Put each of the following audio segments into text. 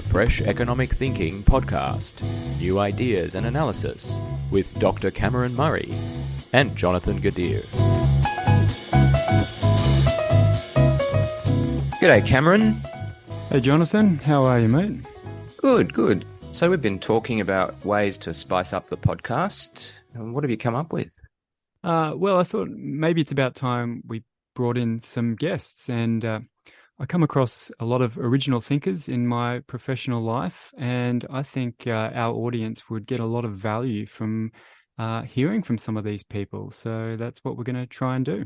Fresh Economic Thinking podcast, new ideas and analysis with Dr. Cameron Murray and Jonathan Gadir. G'day, Cameron. Hey, Jonathan. How are you, mate? Good. So we've been talking about ways to spice up the podcast. What have you come up with? Well, I thought maybe it's about time we brought in some guests, and I come across a lot of original thinkers in my professional life, and I think our audience would get a lot of value from hearing from some of these people. So that's what we're going to try and do.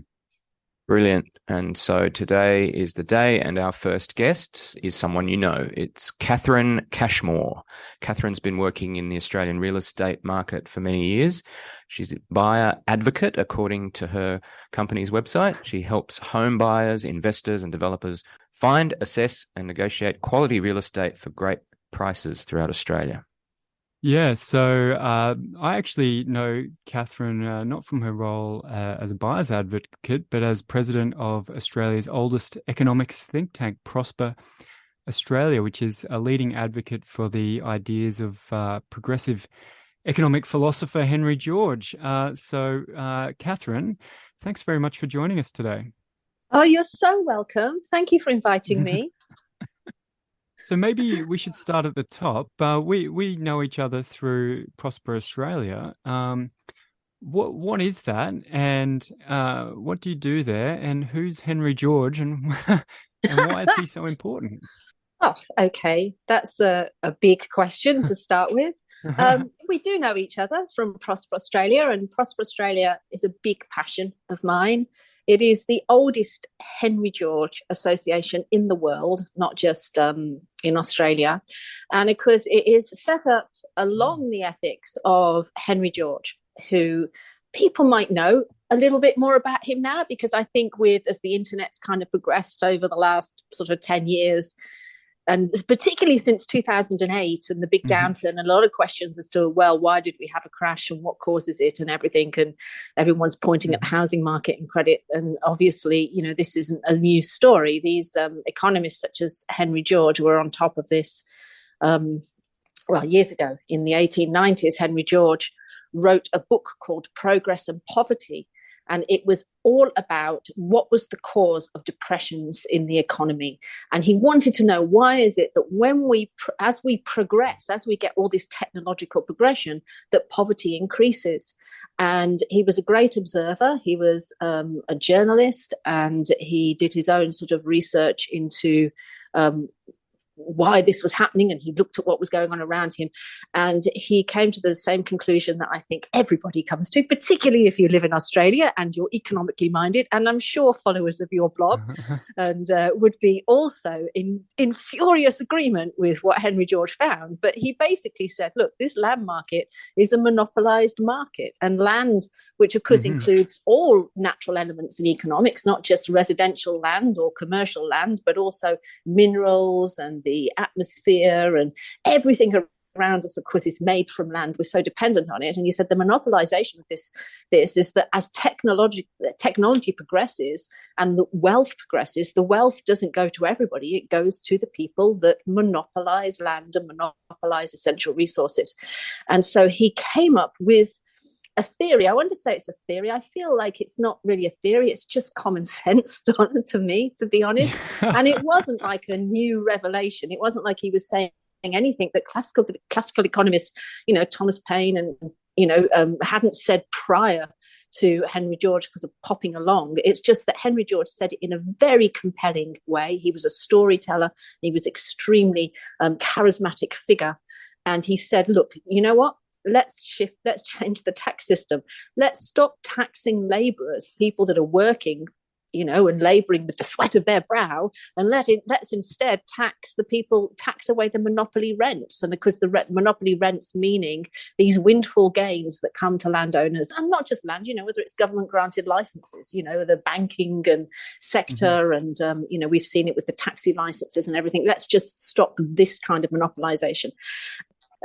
Brilliant. And so today is the day, and our first guest is someone you know. It's Catherine Cashmore. Catherine's been working in the Australian real estate market for many years. She's a buyer advocate, according to her company's website. She helps home buyers, investors, and developers find, assess, and negotiate quality real estate for great prices throughout Australia. Yeah, so I actually know Catherine not from her role as a buyer's advocate, but as president of Australia's oldest economics think tank, Prosper Australia, which is a leading advocate for the ideas of progressive economic philosopher Henry George. So, Catherine, thanks very much for joining us today. Oh, you're so welcome. Thank you for inviting me. So maybe we should start at the top. We know each other through Prosper Australia. What is that, and what do you do there, and who's Henry George, and why is he so important? Oh, okay. That's a big question to start with. We do know each other from Prosper Australia, and Prosper Australia is a big passion of mine. It is the oldest Henry George association in the world, not just in Australia. And of course, it is set up along the ethics of Henry George, who people might know a little bit more about him now, because I think as the internet's kind of progressed over the last sort of 10 years, and particularly since 2008 and the big downturn, a lot of questions as to, well, why did we have a crash and what causes it and everything? And everyone's pointing at the housing market and credit. And obviously, this isn't a new story. These economists such as Henry George were on top of this. Years ago in the 1890s, Henry George wrote a book called Progress and Poverty. And it was all about what was the cause of depressions in the economy. And he wanted to know, why is it that as we progress, as we get all this technological progression, that poverty increases? And he was a great observer. He was a journalist, and he did his own sort of research into why this was happening, and he looked at what was going on around him, and he came to the same conclusion that I think everybody comes to, particularly if you live in Australia and you're economically minded, and I'm sure followers of your blog and would be also in furious agreement with what Henry George found. But he basically said, look, this land market is a monopolized market, and land, which of course includes all natural elements in economics, not just residential land or commercial land, but also minerals and the atmosphere and everything around us, of course, is made from land. We're so dependent on it. And he said the monopolization of this is that as technology progresses and the wealth progresses, the wealth doesn't go to everybody. It goes to the people that monopolize land and monopolize essential resources. And so he came up with a theory. I want to say it's a theory. I feel like it's not really a theory. It's just common sense to me, to be honest. And it wasn't like a new revelation. It wasn't like he was saying anything that classical economists, Thomas Paine and, hadn't said prior to Henry George because of popping along. It's just that Henry George said it in a very compelling way. He was a storyteller. He was extremely charismatic figure. And he said, look, you know what? Let's change the tax system. Let's stop taxing laborers, people that are working, and laboring with the sweat of their brow, and let's instead tax away the monopoly rents. And of course, the monopoly rents meaning these windfall gains that come to landowners, and not just land, whether it's government granted licenses, the banking and sector, and, we've seen it with the taxi licenses and everything. Let's just stop this kind of monopolization.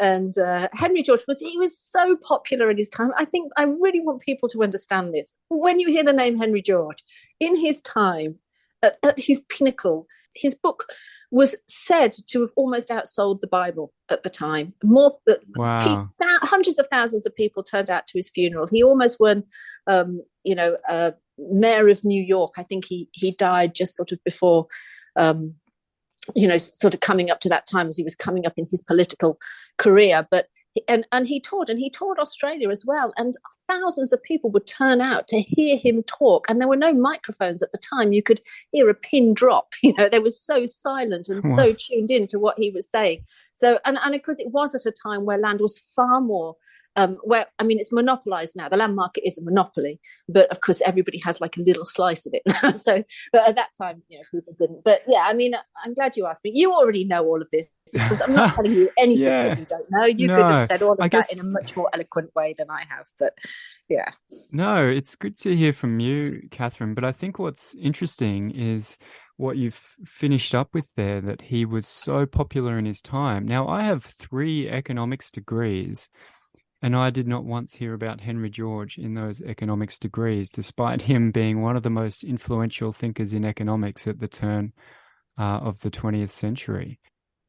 And Henry George was so popular in his time. I think I really want people to understand this. When you hear the name Henry George, in his time, at his pinnacle, his book was said to have almost outsold the Bible at the time. Wow. Hundreds of thousands of people turned out to his funeral. He almost won, mayor of New York. I think he died just sort of before, sort of coming up to that time as he was coming up in his political career. But he toured Australia as well, and thousands of people would turn out to hear him talk, and there were no microphones at the time. You could hear a pin drop. They were so silent and so tuned in to what he was saying. So and of course it was at a time where land was far more it's monopolized now. The land market is a monopoly, but of course everybody has like a little slice of it now. So, but at that time, people didn't. But yeah, I'm glad you asked me. You already know all of this because I'm not telling you anything that you don't know. You could have said all of that in a much more eloquent way than I have. But yeah. No, it's good to hear from you, Catherine. But I think what's interesting is what you've finished up with there, that he was so popular in his time. Now, I have 3 economics degrees, and I did not once hear about Henry George in those economics degrees, despite him being one of the most influential thinkers in economics at the turn of the 20th century.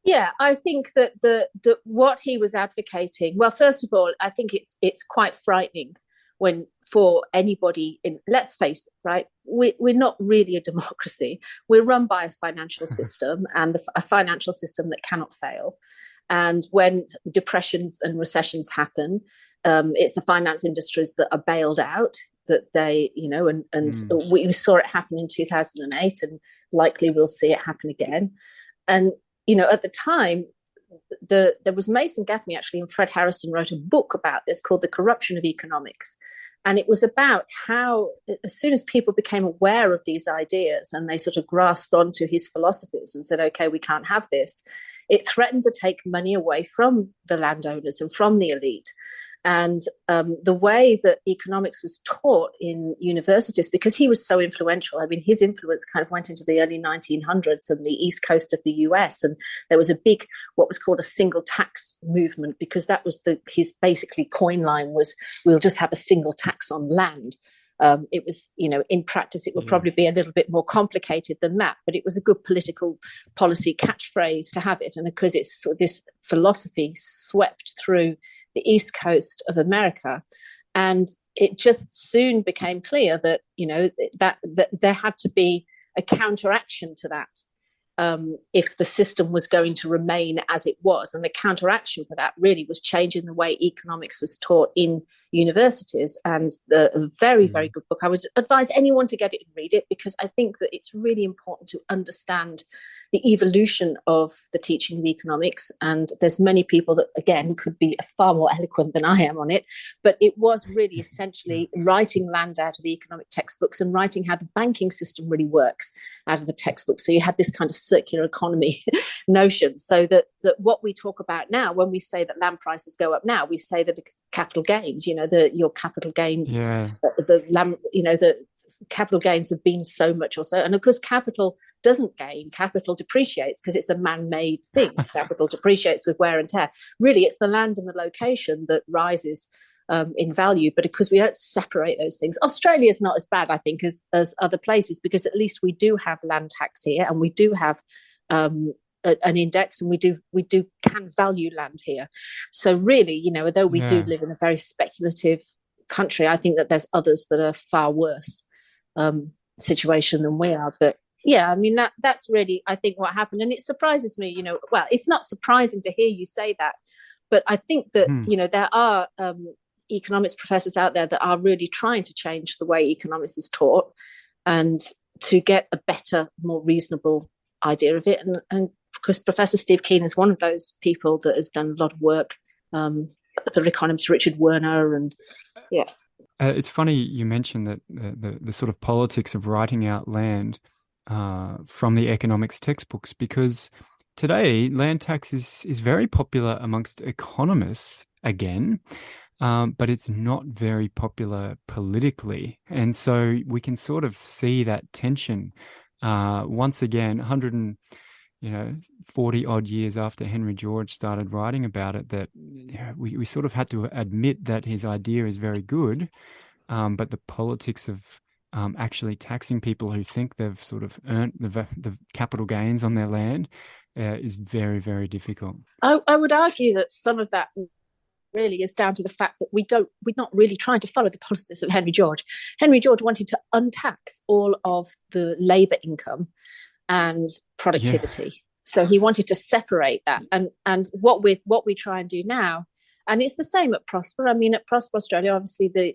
Yeah, I think that the what he was advocating. Well, first of all, I think it's quite frightening when for anybody in. Let's face it, right? We're not really a democracy. We're run by a financial system, and a financial system that cannot fail. And when depressions and recessions happen, it's the finance industries that are bailed out, that they, we saw it happen in 2008, and likely we'll see it happen again. And, at the time, there was Mason Gaffney actually, and Fred Harrison wrote a book about this called The Corruption of Economics. And it was about how, as soon as people became aware of these ideas and they sort of grasped onto his philosophies and said, okay, we can't have this, it threatened to take money away from the landowners and from the elite. And the way that economics was taught in universities, because he was so influential, his influence kind of went into the early 1900s and the east coast of the US. And there was a big, what was called a single tax movement, because that was his basically coin line was, we'll just have a single tax on land. It was, in practice, it would probably be a little bit more complicated than that, but it was a good political policy catchphrase to have it. And because it's sort of this philosophy swept through the East Coast of America, and it just soon became clear that, that there had to be a counteraction to that. If the system was going to remain as it was. And the counteraction for that really was changing the way economics was taught in universities. And a very, very good book. I would advise anyone to get it and read it, because I think that it's really important to understand the evolution of the teaching of economics. And there's many people that, again, could be far more eloquent than I am on it. But it was really essentially writing land out of the economic textbooks and writing how the banking system really works out of the textbooks. So you had this kind of circular economy notion. So that what we talk about now, when we say that land prices go up now, we say that it's capital gains, your capital gains, the capital gains have been so much or so. And of course, capital doesn't gain, capital depreciates, because it's a man-made thing. Capital depreciates with wear and tear. Really, it's the land and the location that rises in value, but because we don't separate those things. Australia is not as bad, I think, as other places, because at least we do have land tax here, and we do have an index, and we can value land here. So really, although we do live in a very speculative country, I think that there's others that are far worse situation than we are. But yeah, that's really, I think, what happened. And it surprises me, well, it's not surprising to hear you say that, but I think that, there are economics professors out there that are really trying to change the way economics is taught and to get a better, more reasonable idea of it. And of course, Professor Steve Keen is one of those people that has done a lot of work. The economist Richard Werner, and it's funny you mentioned that the sort of politics of writing out land from the economics textbooks, because today land tax is very popular amongst economists again. But it's not very popular politically. And so we can sort of see that tension once again, 140 odd years after Henry George started writing about it, that we sort of had to admit that his idea is very good, but the politics of actually taxing people who think they've sort of earned the capital gains on their land is very, very difficult. I would argue that some of that really is down to the fact that we're not really trying to follow the policies of Henry George. Henry George wanted to untax all of the labour income and productivity. Yeah. So he wanted to separate that. And what we try and do now, and it's the same at Prosper. I mean, at Prosper Australia, obviously the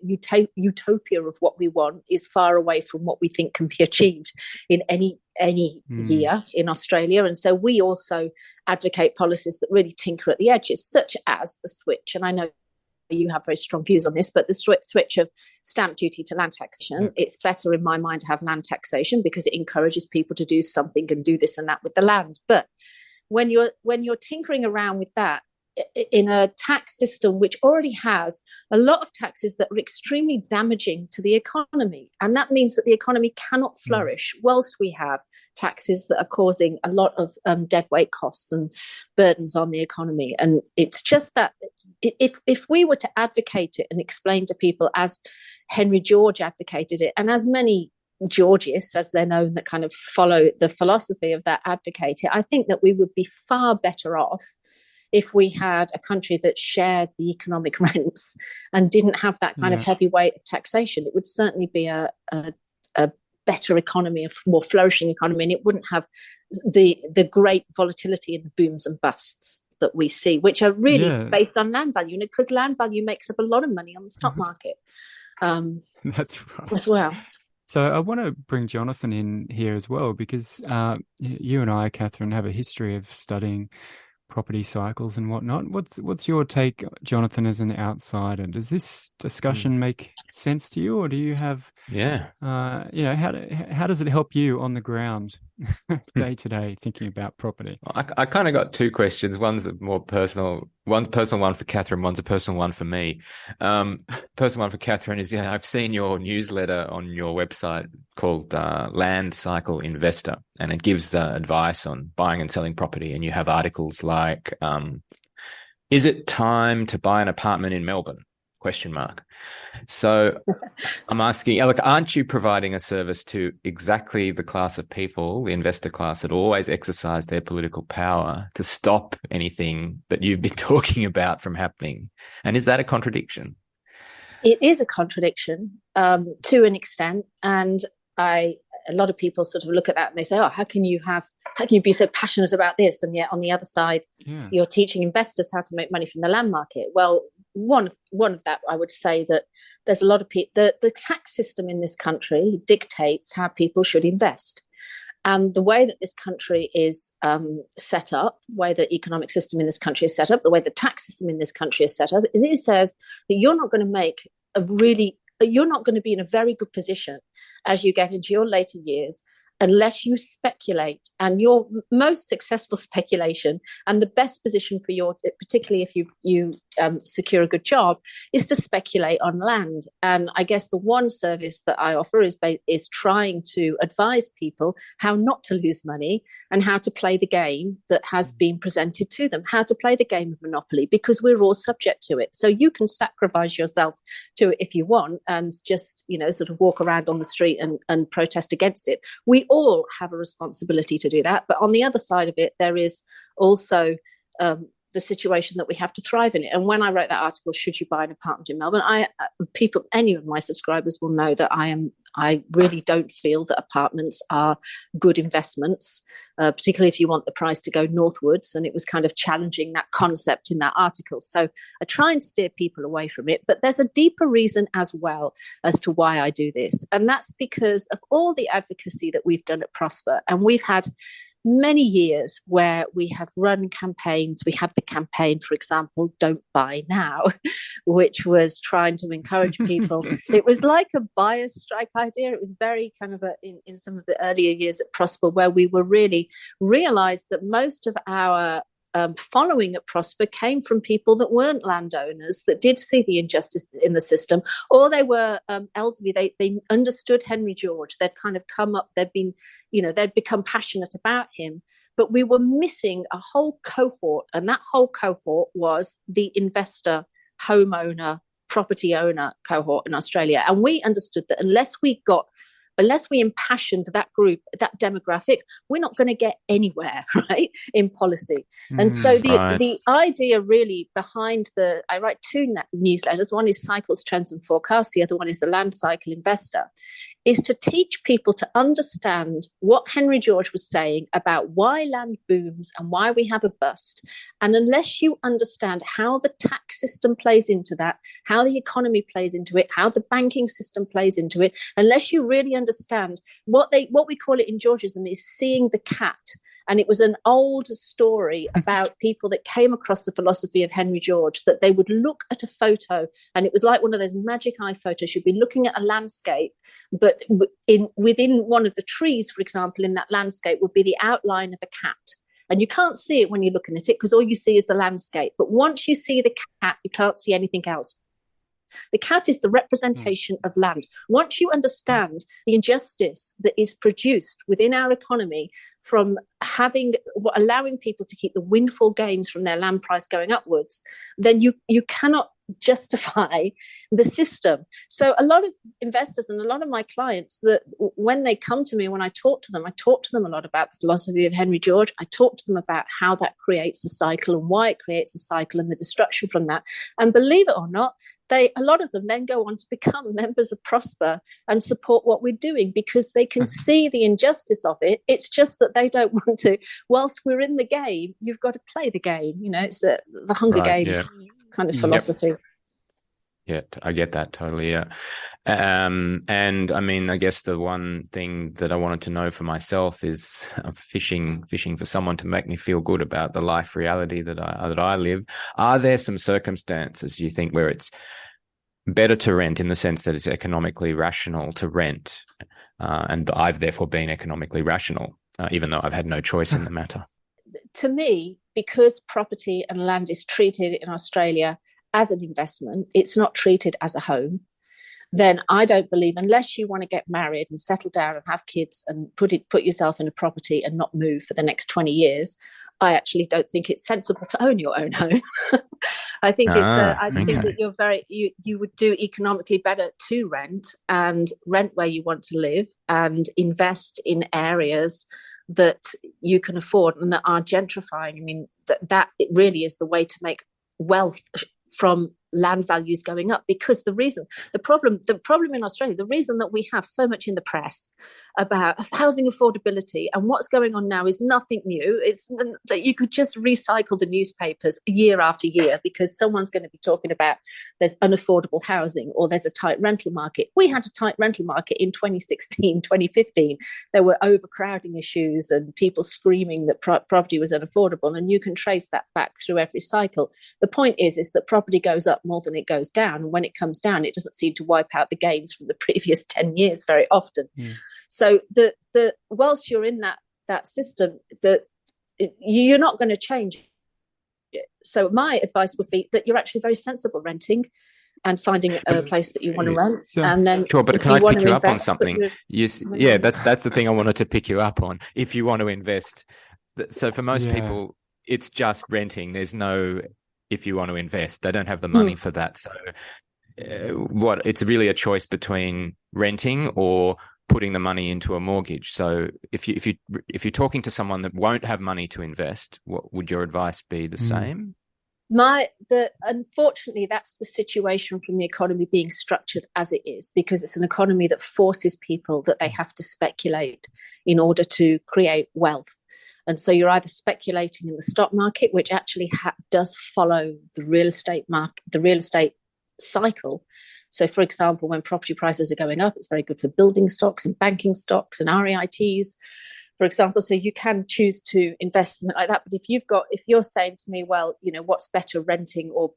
utopia of what we want is far away from what we think can be achieved in any year in Australia. And so we also advocate policies that really tinker at the edges, such as the switch. And I know you have very strong views on this, but the switch of stamp duty to land taxation, it's better in my mind to have land taxation because it encourages people to do something and do this and that with the land. But when you're tinkering around with that in a tax system which already has a lot of taxes that are extremely damaging to the economy, and that means that the economy cannot flourish whilst we have taxes that are causing a lot of deadweight costs and burdens on the economy. And it's just that if we were to advocate it and explain to people as Henry George advocated it, and as many Georgists, as they're known, that kind of follow the philosophy of that advocate it, I think that we would be far better off if we had a country that shared the economic rents and didn't have that kind of heavy weight of taxation. It would certainly be a better economy, a more flourishing economy, and it wouldn't have the great volatility in the booms and busts that we see, which are really based on land value, because land value makes up a lot of money on the stock market. That's right. As well. So I want to bring Jonathan in here as well, because you and I, Catherine, have a history of studying property cycles and whatnot. What's your take, Jonathan, as an outsider? Does this discussion make sense to you, or do you have how does it help you on the ground day to day thinking about property? I kind of got two questions. One's a more personal, one's a personal one for Catherine, one's a personal one for me. Personal one for Catherine is, I've seen your newsletter on your website called Land Cycle Investor, and it gives advice on buying and selling property, and you have articles like, is it time to buy an apartment in Melbourne? ? So I'm asking, look, aren't you providing a service to exactly the class of people, the investor class, that always exercise their political power to stop anything that you've been talking about from happening? And is that a contradiction? It is a contradiction to an extent. And a lot of people sort of look at that and they say, how can you be so passionate about this? And yet on the other side, you're teaching investors how to make money from the land market. Well, one of that, I would say that there's a lot of people, the tax system in this country dictates how people should invest. And the way that this country is set up, the way the economic system in this country is set up, the way the tax system in this country is set up, is it says that you're not going to be in a very good position as you get into your later years unless you speculate. And your most successful speculation and the best position for particularly if you secure a good job, is to speculate on land. And I guess the one service that I offer is trying to advise people how not to lose money and how to play the game that has been presented to them, how to play the game of Monopoly, because we're all subject to it. So you can sacrifice yourself to it if you want and just, sort of walk around on the street and protest against it. We all have a responsibility to do that. But on the other side of it, there is also the situation that we have to thrive in it. And when I wrote that article, should you buy an apartment in Melbourne, any of my subscribers will know that I really don't feel that apartments are good investments, particularly if you want the price to go northwards. And it was kind of challenging that concept in that article. So I try and steer people away from it. But there's a deeper reason as well as to why I do this. And that's because of all the advocacy that we've done at Prosper. And we've had many years where we have run campaigns. We had the campaign, for example, Don't Buy Now, which was trying to encourage people. It was like a buyer's strike idea. It was very kind of in some of the earlier years at Prosper, where we were really realised that most of our following at Prosper came from people that weren't landowners, that did see the injustice in the system, or they were elderly. They understood Henry George. They'd kind of come up, they'd become passionate about him. But we were missing a whole cohort, and that whole cohort was the investor, homeowner, property owner cohort in Australia. And we understood that unless we got unless we impassioned that group, that demographic, we're not going to get anywhere, right, in policy. And so the idea really behind I write two newsletters. One is Cycles, Trends and Forecasts. The other one is the Land Cycle Investor, is to teach people to understand what Henry George was saying about why land booms and why we have a bust. And unless you understand how the tax system plays into that, how the economy plays into it, how the banking system plays into it, unless you really understand what we call it in Georgism is seeing the cat. And it was an old story about people that came across the philosophy of Henry George, that they would look at a photo and it was like one of those magic eye photos. You'd be looking at a landscape, but within one of the trees, for example, in that landscape would be the outline of a cat. And you can't see it when you're looking at it because all you see is the landscape. But once you see the cat, you can't see anything else. The cat is the representation of land. Once you understand the injustice that is produced within our economy from allowing people to keep the windfall gains from their land price going upwards, then you cannot justify the system. So a lot of investors and a lot of my clients, that when they come to me, when I talk to them a lot about the philosophy of Henry George. I talk to them about how that creates a cycle and why it creates a cycle and the destruction from that. And believe it or not, a lot of them then go on to become members of Prosper and support what we're doing because they can see the injustice of it. It's just that they don't want to. Whilst we're in the game, you've got to play the game. It's the Hunger Games kind of philosophy. Yeah, I get that totally. Yeah. And I mean, I guess the one thing that I wanted to know for myself is fishing for someone to make me feel good about the life reality that I live. Are there some circumstances you think where it's better to rent in the sense that it's economically rational to rent, and I've therefore been economically rational, even though I've had no choice in the matter? To me, because property and land is treated in Australia as an investment, it's not treated as a home, then I don't believe, unless you want to get married and settle down and have kids and put yourself in a property and not move for the next 20 years, I actually don't think it's sensible to own your own home. I think think that you would do economically better to rent where you want to live and invest in areas that you can afford and that are gentrifying. I mean, that it really is the way to make wealth from land values going up, because the problem in Australia, the reason that we have so much in the press about housing affordability and what's going on now is nothing new. It's that you could just recycle the newspapers year after year because someone's going to be talking about there's unaffordable housing or there's a tight rental market. We had a tight rental market in 2016, 2015. There were overcrowding issues and people screaming that property was unaffordable, and you can trace that back through every cycle. The point is that property goes up more than it goes down, and when it comes down, it doesn't seem to wipe out the gains from the previous 10 years very often. So the whilst you're in that system, that you're not going to change it. So my advice would be that you're actually very sensible renting and finding a place that you want to rent. And then sure, but can I pick you up on something? That's the thing I wanted to pick you up on. If you want to invest, so for most people, it's just renting. There's no if you want to invest, they don't have the money for that. So it's really a choice between renting or putting the money into a mortgage. So if you're talking to someone that won't have money to invest, what would your advice be? The same? Unfortunately, that's the situation from the economy being structured as it is, because it's an economy that forces people that they have to speculate in order to create wealth. And so you're either speculating in the stock market, which actually does follow the real estate market, the real estate cycle. So, for example, when property prices are going up, it's very good for building stocks and banking stocks and REITs, for example. So you can choose to invest in it like that. But if you're saying to me, well, what's better, renting or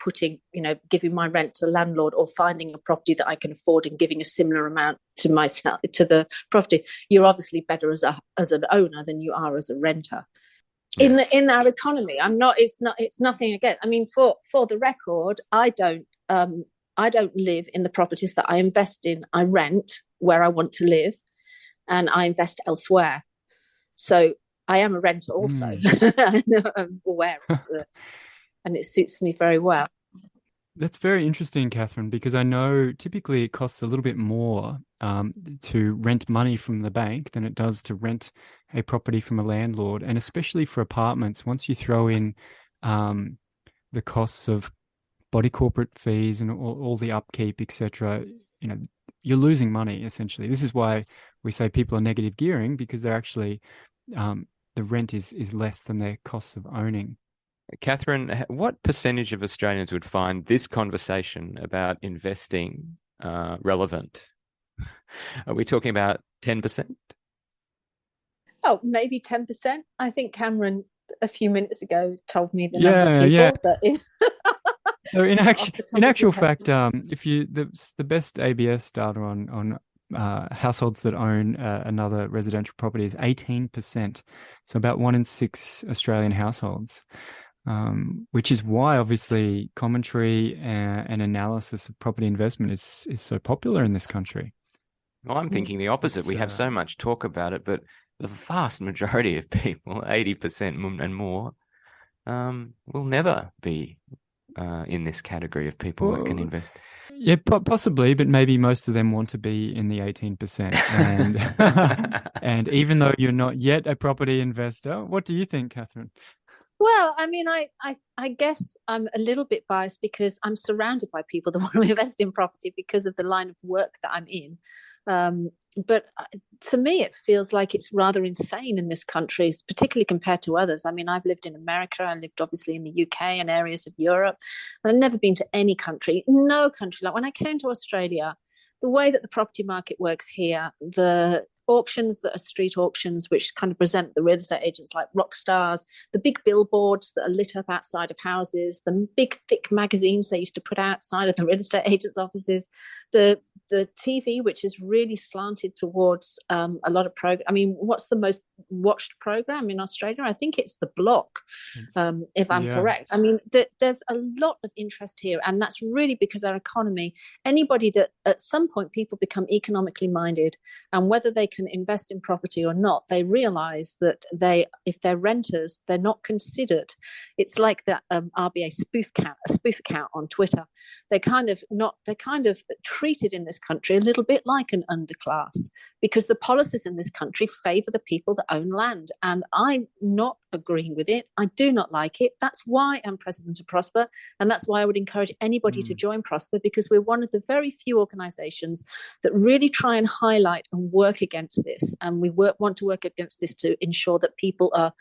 giving my rent to a landlord, or finding a property that I can afford and giving a similar amount to myself, to the property, you're obviously better as an owner than you are as a renter. Yeah. In our economy, it's nothing against. I mean, for the record, I don't live in the properties that I invest in. I rent where I want to live, and I invest elsewhere. So I am a renter also. I'm aware of it, and it suits me very well. That's very interesting, Catherine, because I know typically it costs a little bit more to rent money from the bank than it does to rent a property from a landlord. And especially for apartments, once you throw in the costs of body corporate fees and all the upkeep, etc., you're losing money essentially. This is why we say people are negative gearing, because they're actually the rent is less than their costs of owning. Catherine, what percentage of Australians would find this conversation about investing relevant? Are we talking about 10%? Oh, maybe 10%. I think Cameron a few minutes ago told me the number of people. But so in actual fact, if the best ABS data on households that own another residential property is 18%. So about 1 in 6 Australian households, which is why obviously commentary and analysis of property investment is so popular in this country. Well, I'm thinking the opposite. We have so much talk about it, but the vast majority of people, 80% and more, will never be in this category of people that can invest. Yeah, possibly, but maybe most of them want to be in the 18%. And and even though you're not yet a property investor, what do you think, Catherine? Well, I mean, I guess I'm a little bit biased because I'm surrounded by people that want to invest in property because of the line of work that I'm in. But to me, it feels like it's rather insane in this country, particularly compared to others. I mean, I've lived in America. I lived obviously in the UK and areas of Europe. I've never been to any country, no country. Like when I came to Australia, the way that the property market works here, the auctions that are street auctions, which kind of present the real estate agents like rock stars, the big billboards that are lit up outside of houses, the big thick magazines they used to put outside of the real estate agents' offices, the TV, which is really slanted towards a lot of program. I mean, what's the most watched program in Australia? I think it's The Block, if I'm correct. I mean, there's a lot of interest here, and that's really because our economy, anybody that at some point people become economically minded, and whether they can invest in property or not, they realize that if they're renters, they're not considered. It's like that RBA spoof account on Twitter. They're kind of treated in this country a little bit like an underclass, because the policies in this country favor the people that own land, and I'm not agreeing with it. I do not like it. That's why I'm president of Prosper, and that's why I would encourage anybody to join Prosper, because we're one of the very few organizations that really try and highlight and work against this, and we want to work against this to ensure that people are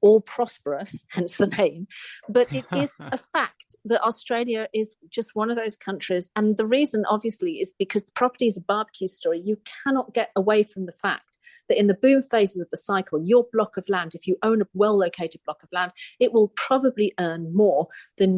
all prosperous, hence the name. But it is a fact that Australia is just one of those countries. And the reason, obviously, is because the property is a barbecue story. You cannot get away from the fact that in the boom phases of the cycle, your block of land, if you own a well-located block of land, it will probably earn more than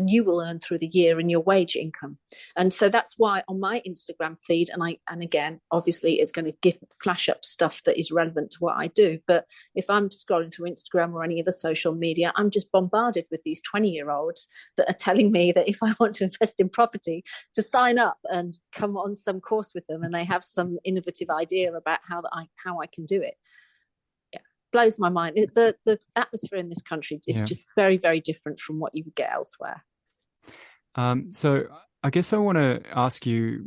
you will earn through the year in your wage income. And so that's why on my Instagram feed, and again, obviously it's going to flash up stuff that is relevant to what I do. But if I'm scrolling through Instagram or any other social media, I'm just bombarded with these 20-year-olds that are telling me that if I want to invest in property, to sign up and come on some course with them, and they have some innovative idea about how I can do it. Blows my mind. The atmosphere in this country is just very, very different from what you would get elsewhere. So I guess I want to ask you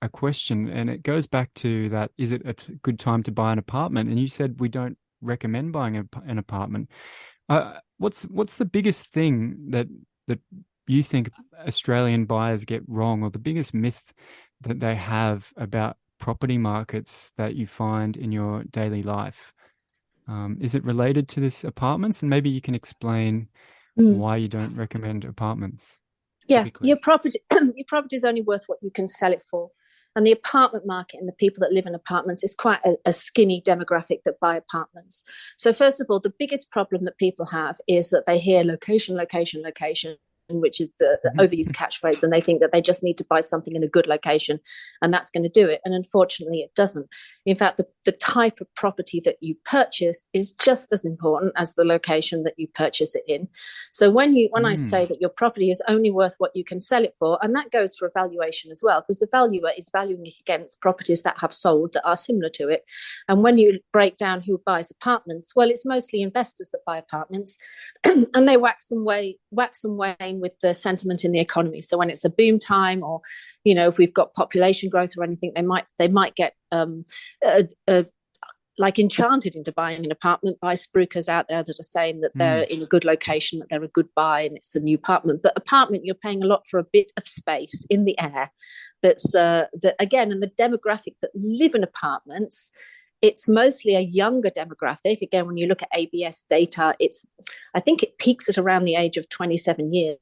a question, and it goes back to that: is it a good time to buy an apartment? And you said we don't recommend buying an apartment. What's the biggest thing that you think Australian buyers get wrong, or the biggest myth that they have about property markets that you find in your daily life? Is it related to this apartments? And maybe you can explain why you don't recommend apartments. Yeah, your property is only worth what you can sell it for. And the apartment market and the people that live in apartments is quite a skinny demographic that buy apartments. So first of all, the biggest problem that people have is that they hear location, location, location, which is the overused catchphrase, and they think that they just need to buy something in a good location and that's going to do it. And unfortunately, it doesn't. In fact, the type of property that you purchase is just as important as the location that you purchase it in. So when I say that your property is only worth what you can sell it for, and that goes for a valuation as well, because the valuer is valuing it against properties that have sold that are similar to it. And when you break down who buys apartments, well, it's mostly investors that buy apartments, and they wax and wane line with the sentiment in the economy. So when it's a boom time, or if we've got population growth or anything, they might get like enchanted into buying an apartment by spruikers out there that are saying that they're in a good location, that they're a good buy, and it's a new apartment. But apartment, you're paying a lot for a bit of space in the air. That's that again, and the demographic that live in apartments, it's mostly a younger demographic. Again, when you look at ABS data, I think it peaks at around the age of 27 years.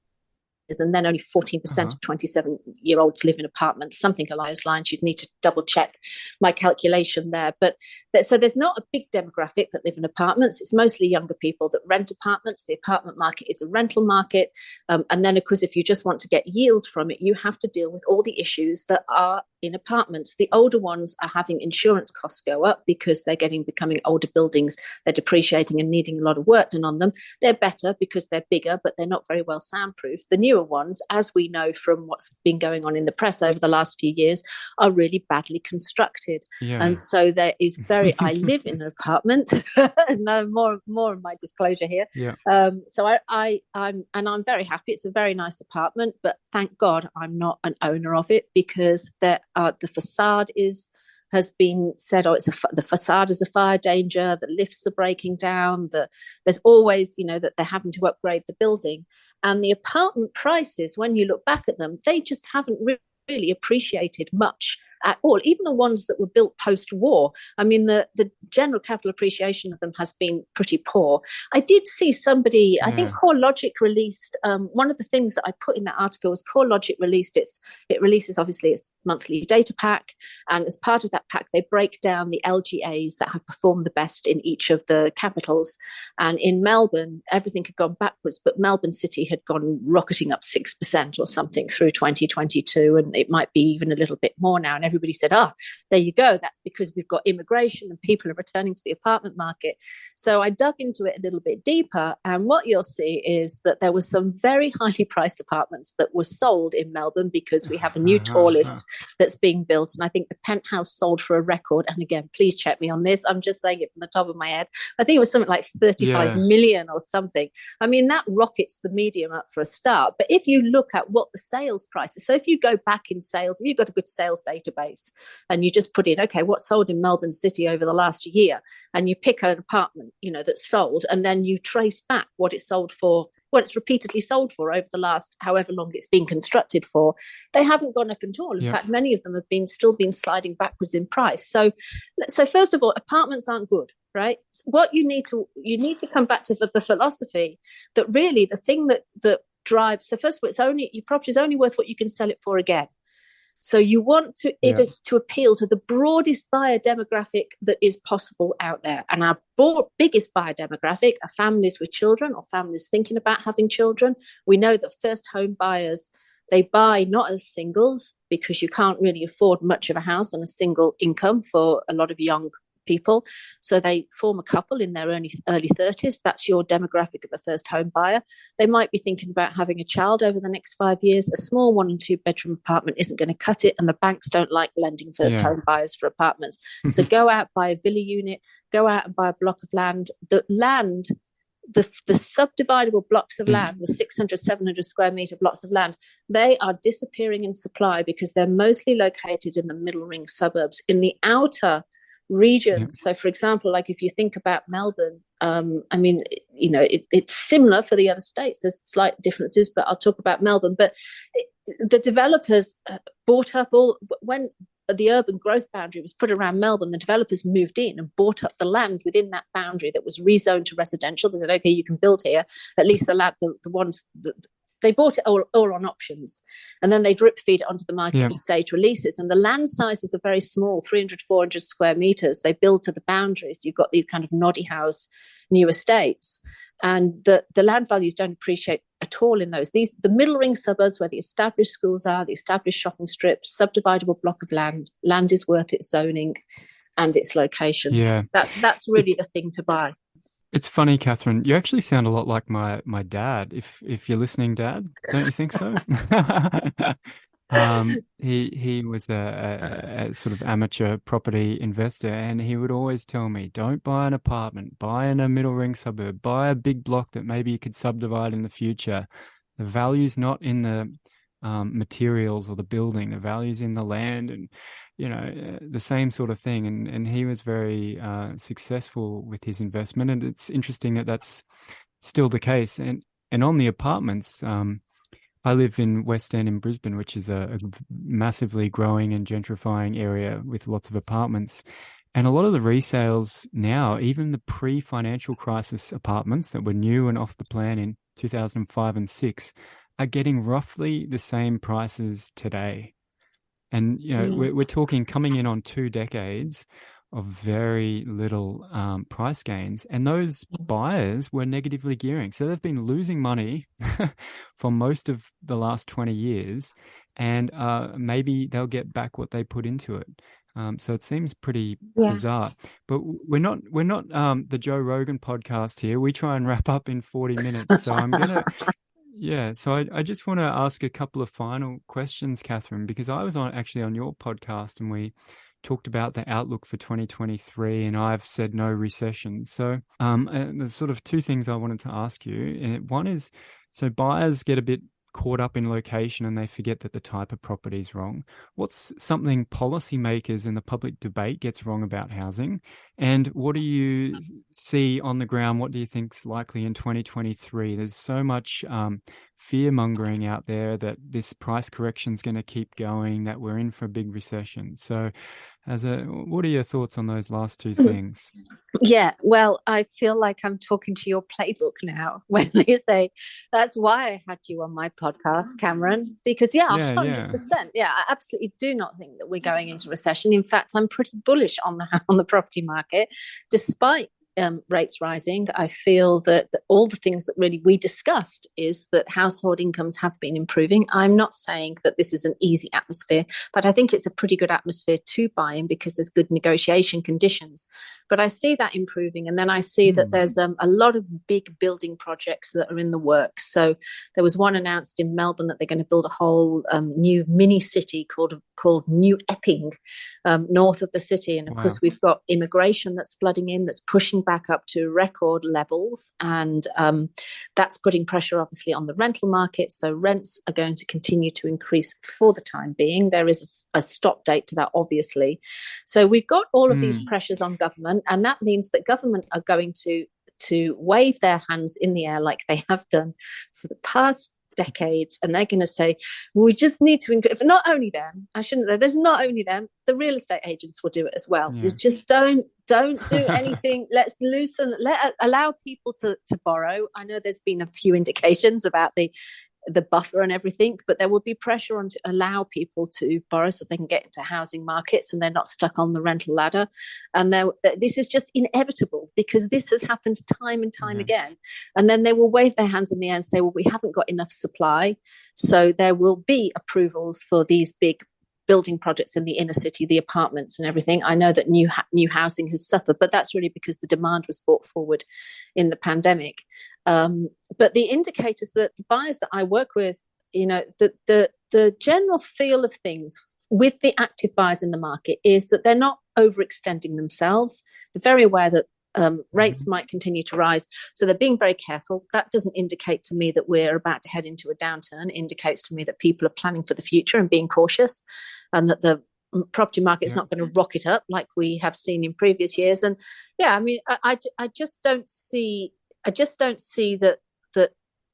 And then only 14% of 27-year-olds live in apartments, something along those lines. You'd need to double check my calculation there. But so there's not a big demographic that live in apartments. It's mostly younger people that rent apartments. The apartment market is a rental market. And then, of course, if you just want to get yield from it, you have to deal with all the issues that are in apartments. The older ones are having insurance costs go up because they're becoming older buildings. They're depreciating and needing a lot of work done on them. They're better because they're bigger, but they're not very well soundproof. The newer ones, as we know from what's been going on in the press over the last few years, are really badly constructed. Yeah. And so there is I live in an apartment. No more of my disclosure here. Yeah. So I'm very happy. It's a very nice apartment, but thank God I'm not an owner of it, because the facade has been said, the facade is a fire danger, the lifts are breaking down, there's always, that they're having to upgrade the building. And the apartment prices, when you look back at them, they just haven't really appreciated much at all, even the ones that were built post-war. I mean, the general capital appreciation of them has been pretty poor. I did see somebody, I think CoreLogic released, one of the things that I put in that article was CoreLogic it releases obviously its monthly data pack, and as part of that pack, they break down the LGAs that have performed the best in each of the capitals. And in Melbourne, everything had gone backwards, but Melbourne City had gone rocketing up 6% or something through 2022, and it might be even a little bit more now. And everybody said, there you go. That's because we've got immigration and people are returning to the apartment market. So I dug into it a little bit deeper. And what you'll see is that there were some very highly priced apartments that were sold in Melbourne, because we have a new tour list that's being built. And I think the penthouse sold for a record. And again, please check me on this. I'm just saying it from the top of my head. I think it was something like 35 million or something. I mean, that rockets the medium up for a start. But if you look at what the sales price is, so if you go back in sales, if you've got a good sales database, and you just put in, okay, what sold in Melbourne City over the last year, and you pick an apartment, that's sold, and then you trace back what it sold for, what it's repeatedly sold for over the last however long it's been constructed for, they haven't gone up at all. In fact, many of them have still been sliding backwards in price. So first of all, apartments aren't good, right? What you need to come back to the philosophy that really the thing that drives. So first of all, your property is only worth what you can sell it for again. So you want to appeal to the broadest buyer demographic that is possible out there. And our biggest buyer demographic are families with children or families thinking about having children. We know that first home buyers, they buy not as singles, because you can't really afford much of a house on a single income for a lot of young people. So they form a couple in their early 30s. That's your demographic of a first home buyer. They might be thinking about having a child over the next 5 years. A small 1 and 2 bedroom apartment isn't going to cut it, and the banks don't like lending first home buyers for apartments. So go out, buy a villa unit, go out and buy a block of land. The subdividable blocks of land, the 600, 700 square meter blocks of land, they are disappearing in supply because they're mostly located in the middle ring suburbs. In the outer regions, so for example, like if you think about Melbourne, I mean, it's similar for the other states. There's slight differences, but I'll talk about Melbourne. But the developers bought up when the urban growth boundary was put around Melbourne, the developers moved in and bought up the land within that boundary that was rezoned to residential. They said, okay, you can build here. At least the ones that they bought it all on options, and then they drip feed it onto the market in stage releases. And the land sizes are very small, 300, 400 square meters. They build to the boundaries. You've got these kind of noddy house new estates, and the land values don't appreciate at all in those. The middle ring suburbs where the established schools are, the established shopping strips, subdividable block of land is worth its zoning and its location. Yeah, that's really the thing to buy. It's funny, Catherine, you actually sound a lot like my dad, if you're listening, Dad. Don't you think so? He was a sort of amateur property investor, and he would always tell me, don't buy an apartment, buy in a middle ring suburb, buy a big block that maybe you could subdivide in the future. The value's not in the materials or the building. The value's in the land, and the same sort of thing. And he was very successful with his investment. And it's interesting that that's still the case. And on the apartments, I live in West End in Brisbane, which is a massively growing and gentrifying area with lots of apartments. And a lot of the resales now, even the pre-financial crisis apartments that were new and off the plan in 2005 and 6, are getting roughly the same prices today. And we're talking coming in on 2 decades of very little price gains, and those buyers were negatively gearing, so they've been losing money for most of the last 20 years, and maybe they'll get back what they put into it. So it seems pretty bizarre. But we're not the Joe Rogan podcast here. We try and wrap up in 40 minutes, so I'm gonna so I just want to ask a couple of final questions, Catherine, because I was actually on your podcast and we talked about the outlook for 2023, and I've said no recession. So there's sort of 2 things I wanted to ask you. One is, so buyers get a bit caught up in location and they forget that the type of property is wrong. What's something policymakers in the public debate gets wrong about housing? And what do you see on the ground? What do you think's likely in 2023? There's so much fear mongering out there that this price correction is going to keep going, that we're in for a big recession. So what are your thoughts on those last 2 things? Yeah, well, I feel like I'm talking to your playbook now when you say that's why I had you on my podcast, Cameron, because 100%. Yeah, I absolutely do not think that we're going into recession. In fact, I'm pretty bullish on the property market, despite rates rising. I feel that all the things that really we discussed is that household incomes have been improving. I'm not saying that this is an easy atmosphere, but I think it's a pretty good atmosphere to buy in because there's good negotiation conditions. But I see that improving, and then I see that there's a lot of big building projects that are in the works. So there was one announced in Melbourne that they're going to build a whole new mini city called New Epping, north of the city. And of course, we've got immigration that's flooding in, that's pushing back up to record levels, and that's putting pressure obviously on the rental market. So rents are going to continue to increase for the time being. There is a stop date to that, obviously. So we've got all of these pressures on government, and that means that government are going to wave their hands in the air like they have done for the past decades, and they're going to say, we just need to increase. Not only them, there's not only them, the real estate agents will do it as well. Just don't do anything. Let's allow people to borrow. I know there's been a few indications about the buffer and everything, but there will be pressure on to allow people to borrow so they can get into housing markets and they're not stuck on the rental ladder. And this is just inevitable because this has happened time and time again. And then they will wave their hands in the air and say, well, we haven't got enough supply. So there will be approvals for these big building projects in the inner city, the apartments and everything. I know that new housing has suffered, but that's really because the demand was brought forward in the pandemic. But the indicators that the buyers that I work with, the general feel of things with the active buyers in the market is that they're not overextending themselves. They're very aware that rates might continue to rise. So they're being very careful. That doesn't indicate to me that we're about to head into a downturn. It indicates to me that people are planning for the future and being cautious, and that the property market is not going to rocket up like we have seen in previous years. And I just don't see that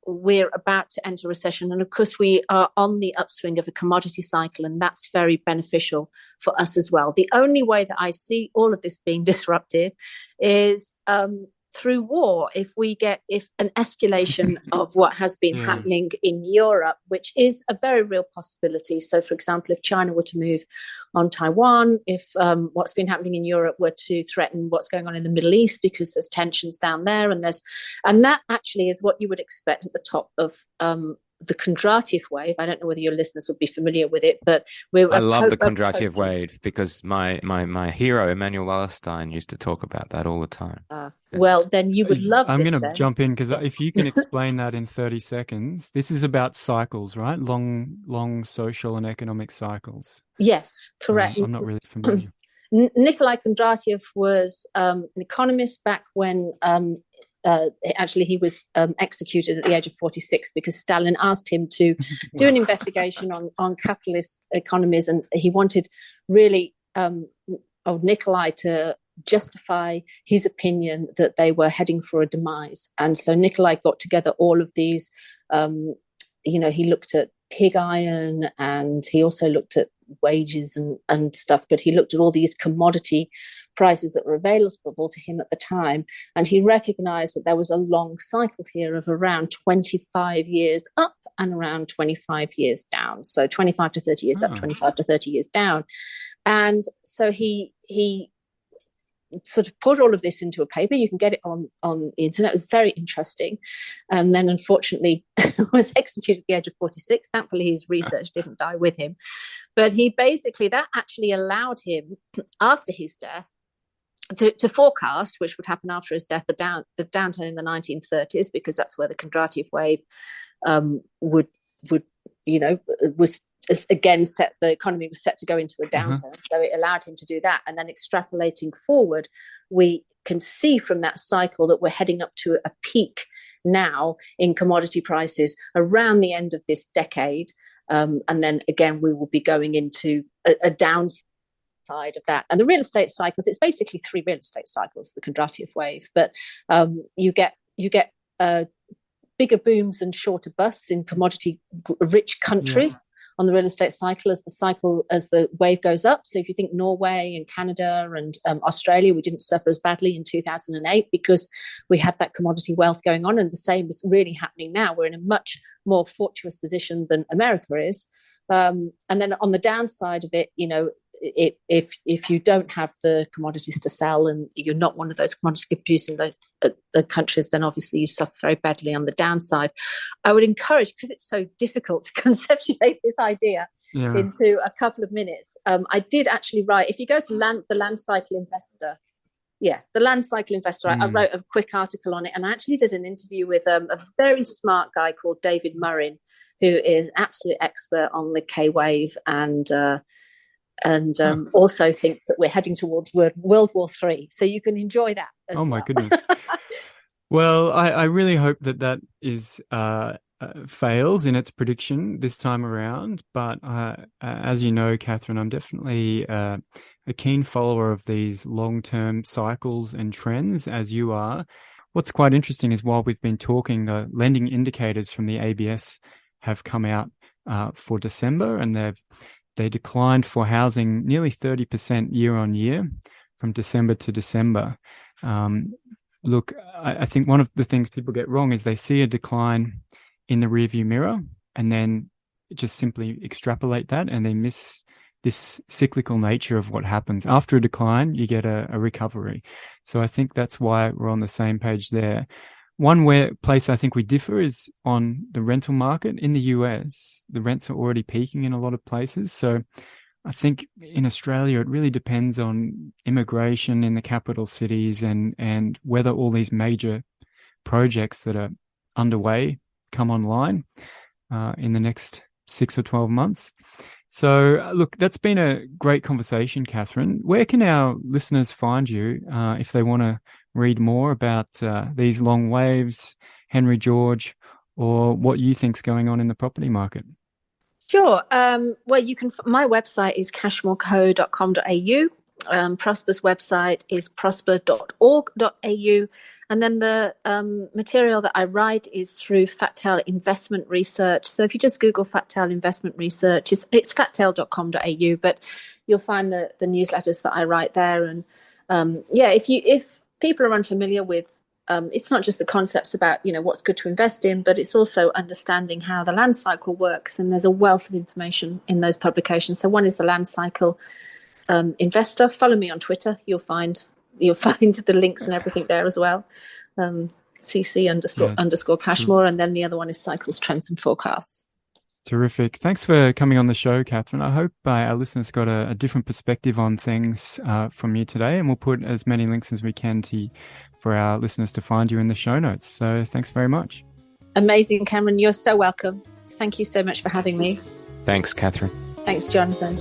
we're about to enter recession. And of course, we are on the upswing of a commodity cycle, and that's very beneficial for us as well. The only way that I see all of this being disrupted is through war. If an escalation of what has been happening in Europe, which is a very real possibility. So, for example, if China were to move on Taiwan, if what's been happening in Europe were to threaten what's going on in the Middle East, because there's tensions down there, and that actually is what you would expect at the top of the Kondratiev wave. I don't know whether your listeners would be familiar with it, but I love the Kondratiev wave because my hero Emmanuel Wallerstein used to talk about that all the time. Well, then you would love I'm going to jump in because if you can explain that in 30 seconds, this is about cycles, right? Long social and economic cycles. Yes, correct. I'm not really familiar. Nikolai Kondratiev was an economist back when actually, he was executed at the age of 46 because Stalin asked him to do an investigation on capitalist economies, and he wanted really Nikolai to justify his opinion that they were heading for a demise. And so Nikolai got together all of these, he looked at pig iron, and he also looked at wages and stuff, but he looked at all these commodity prices that were available to him at the time, and he recognized that there was a long cycle here of around 25 years up and around 25 years down. So 25 to 30 years up, 25 to 30 years down. And so he sort of put all of this into a paper. You can get it on the internet. It was very interesting. And then unfortunately was executed at the age of 46. Thankfully, his research didn't die with him. But that actually allowed him, after his death, to forecast, which would happen after his death, the downturn in the 1930s, because that's where the Kondratiev wave was again the economy was set to go into a downturn. So it allowed him to do that. And then extrapolating forward, we can see from that cycle that we're heading up to a peak now in commodity prices around the end of this decade. And then again, we will be going into a downside of that. And the real estate cycles, it's basically 3 real estate cycles, the Kondratiev wave. But you get bigger booms and shorter busts in commodity rich countries on the real estate cycle as the wave goes up. So if you think Norway and Canada and Australia, we didn't suffer as badly in 2008 because we had that commodity wealth going on, and the same is really happening now. We're in a much more fortuitous position than America is. And then on the downside of it, if you don't have the commodities to sell and you're not one of those commodity producing the countries, then obviously you suffer very badly on the downside. I would encourage, because it's so difficult to conceptuate this idea into a couple of minutes. I did actually write, if you go to the Land Cycle Investor, I wrote a quick article on it, and I actually did an interview with a very smart guy called David Murrin, who is an absolute expert on the K wave and also thinks that we're heading towards World War III. So you can enjoy that as well. My goodness. Well, I really hope that is fails in its prediction this time around. But as you know, Catherine, I'm definitely a keen follower of these long-term cycles and trends, as you are. What's quite interesting is while we've been talking, the lending indicators from the ABS have come out for December, and they declined for housing nearly 30% year on year from December to December. Look, I think one of the things people get wrong is they see a decline in the rearview mirror and then just simply extrapolate that, and they miss this cyclical nature of what happens. After a decline, you get a recovery. So I think that's why we're on the same page there. One place I think we differ is on the rental market. In the US, the rents are already peaking in a lot of places. So I think in Australia, it really depends on immigration in the capital cities and whether all these major projects that are underway come online in the next 6 or 12 months. So look, that's been a great conversation, Catherine. Where can our listeners find you if they want to read more about these long waves, Henry George, or what you think's going on in the property market? Sure. Well, my website is cashmoreco.com.au. Prosper's website is prosper.org.au. And then the material that I write is through Fattail Investment Research. So if you just Google Fattail Investment Research, it's fattail.com.au, but you'll find the newsletters that I write there. And if people are unfamiliar with, it's not just the concepts about, what's good to invest in, but it's also understanding how the land cycle works. And there's a wealth of information in those publications. So one is the Land Cycle Investor. Follow me on Twitter. You'll find the links and everything there as well. CC _Cashmore. And then the other one is Cycles, Trends and Forecasts. Terrific. Thanks for coming on the show, Catherine. I hope our listeners got a different perspective on things from you today, and we'll put as many links as we can for our listeners to find you in the show notes. So thanks very much. Amazing, Cameron. You're so welcome. Thank you so much for having me. Thanks, Catherine. Thanks, Jonathan.